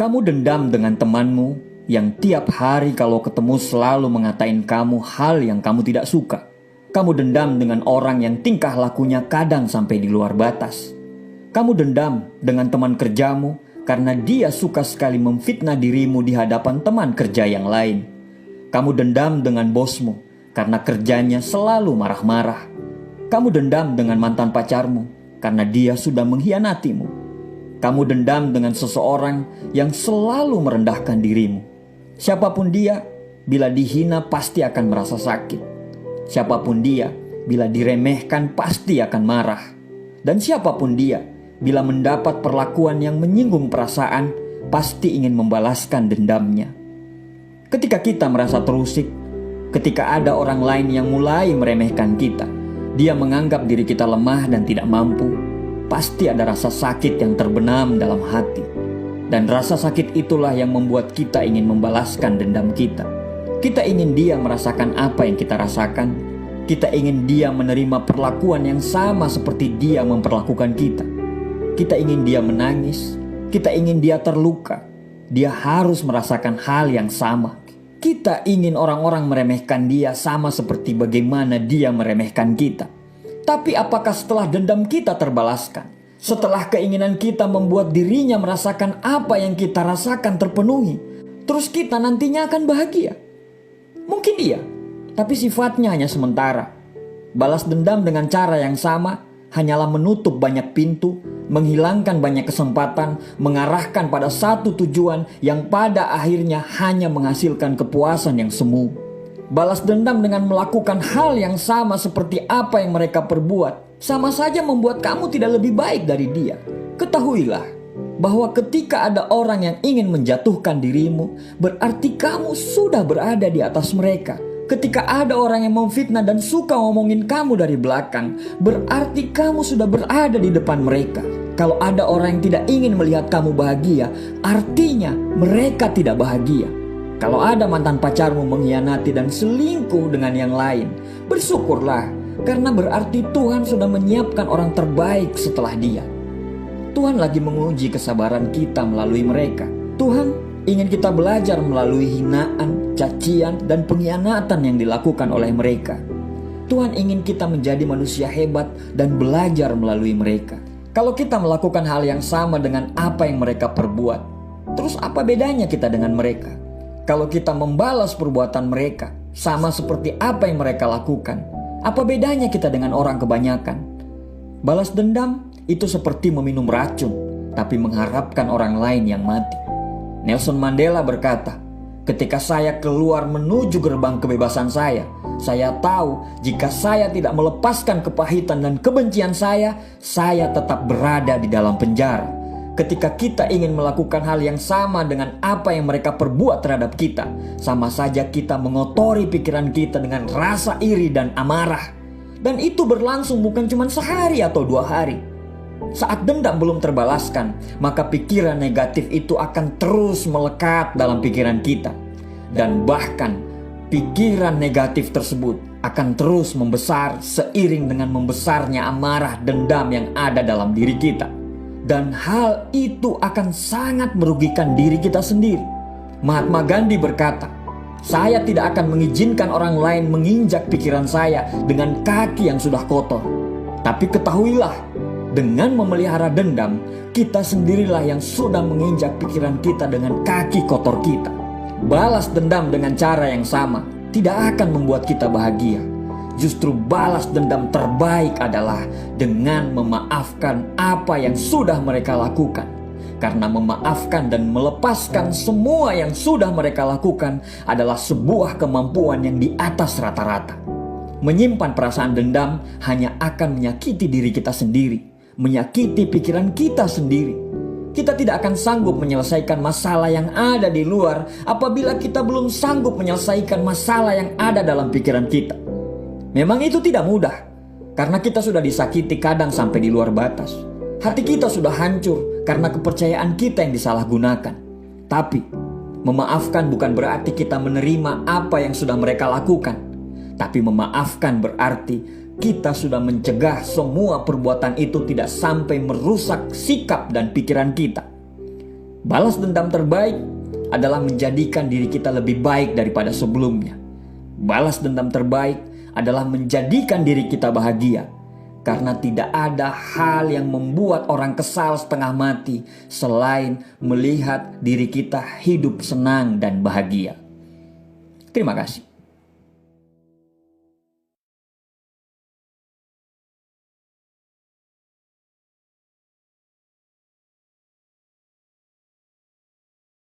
Kamu dendam dengan temanmu yang tiap hari kalau ketemu selalu mengatain kamu hal yang kamu tidak suka. Kamu dendam dengan orang yang tingkah lakunya kadang sampai di luar batas. Kamu dendam dengan teman kerjamu karena dia suka sekali memfitnah dirimu di hadapan teman kerja yang lain. Kamu dendam dengan bosmu karena kerjanya selalu marah-marah. Kamu dendam dengan mantan pacarmu karena dia sudah mengkhianatimu. Kamu dendam dengan seseorang yang selalu merendahkan dirimu. Siapapun dia, bila dihina pasti akan merasa sakit. Siapapun dia, bila diremehkan pasti akan marah. Dan siapapun dia, bila mendapat perlakuan yang menyinggung perasaan, pasti ingin membalaskan dendamnya. Ketika kita merasa terusik, ketika ada orang lain yang mulai meremehkan kita, dia menganggap diri kita lemah dan tidak mampu, pasti ada rasa sakit yang terbenam dalam hati. Dan rasa sakit itulah yang membuat kita ingin membalaskan dendam kita. Kita ingin dia merasakan apa yang kita rasakan. Kita ingin dia menerima perlakuan yang sama seperti dia memperlakukan kita. Kita ingin dia menangis. Kita ingin dia terluka. Dia harus merasakan hal yang sama. Kita ingin orang-orang meremehkan dia sama seperti bagaimana dia meremehkan kita. Tapi apakah setelah dendam kita terbalaskan? Setelah keinginan kita membuat dirinya merasakan apa yang kita rasakan terpenuhi, terus kita nantinya akan bahagia? Mungkin iya, tapi sifatnya hanya sementara. Balas dendam dengan cara yang sama hanyalah menutup banyak pintu, menghilangkan banyak kesempatan, mengarahkan pada satu tujuan yang pada akhirnya hanya menghasilkan kepuasan yang semu. Balas dendam dengan melakukan hal yang sama seperti apa yang mereka perbuat, sama saja membuat kamu tidak lebih baik dari dia. Ketahuilah bahwa ketika ada orang yang ingin menjatuhkan dirimu, berarti kamu sudah berada di atas mereka. Ketika ada orang yang memfitnah dan suka ngomongin kamu dari belakang, berarti kamu sudah berada di depan mereka. Kalau ada orang yang tidak ingin melihat kamu bahagia, artinya mereka tidak bahagia. Kalau ada mantan pacarmu mengkhianati dan selingkuh dengan yang lain, bersyukurlah, karena berarti Tuhan sudah menyiapkan orang terbaik setelah dia. Tuhan lagi menguji kesabaran kita melalui mereka. Tuhan ingin kita belajar melalui hinaan, cacian, dan pengkhianatan yang dilakukan oleh mereka. Tuhan ingin kita menjadi manusia hebat dan belajar melalui mereka. Kalau kita melakukan hal yang sama dengan apa yang mereka perbuat, terus apa bedanya kita dengan mereka? Kalau kita membalas perbuatan mereka sama seperti apa yang mereka lakukan, apa bedanya kita dengan orang kebanyakan? Balas dendam itu seperti meminum racun, tapi mengharapkan orang lain yang mati. Nelson Mandela berkata, ketika saya keluar menuju gerbang kebebasan saya tahu jika saya tidak melepaskan kepahitan dan kebencian saya tetap berada di dalam penjara. Ketika kita ingin melakukan hal yang sama dengan apa yang mereka perbuat terhadap kita, sama saja kita mengotori pikiran kita dengan rasa iri dan amarah. Dan itu berlangsung bukan cuma sehari atau 2 hari. Saat dendam belum terbalaskan, maka pikiran negatif itu akan terus melekat dalam pikiran kita. Dan bahkan pikiran negatif tersebut akan terus membesar seiring dengan membesarnya amarah dendam yang ada dalam diri kita. Dan hal itu akan sangat merugikan diri kita sendiri. Mahatma Gandhi berkata, saya tidak akan mengizinkan orang lain menginjak pikiran saya dengan kaki yang sudah kotor. Tapi ketahuilah, dengan memelihara dendam, kita sendirilah yang sudah menginjak pikiran kita dengan kaki kotor kita. Balas dendam dengan cara yang sama tidak akan membuat kita bahagia. Justru balas dendam terbaik adalah dengan memaafkan apa yang sudah mereka lakukan. Karena memaafkan dan melepaskan semua yang sudah mereka lakukan adalah sebuah kemampuan yang di atas rata-rata. Menyimpan perasaan dendam hanya akan menyakiti diri kita sendiri, menyakiti pikiran kita sendiri. Kita tidak akan sanggup menyelesaikan masalah yang ada di luar apabila kita belum sanggup menyelesaikan masalah yang ada dalam pikiran kita. Memang itu tidak mudah, karena kita sudah disakiti kadang sampai di luar batas. Hati kita sudah hancur karena kepercayaan kita yang disalahgunakan. Tapi, memaafkan bukan berarti kita menerima apa yang sudah mereka lakukan. Tapi memaafkan berarti kita sudah mencegah semua perbuatan itu tidak sampai merusak sikap dan pikiran kita. Balas dendam terbaik adalah menjadikan diri kita lebih baik daripada sebelumnya. Balas dendam terbaik adalah menjadikan diri kita bahagia. Karena tidak ada hal yang membuat orang kesal setengah mati selain melihat diri kita hidup senang dan bahagia. Terima kasih.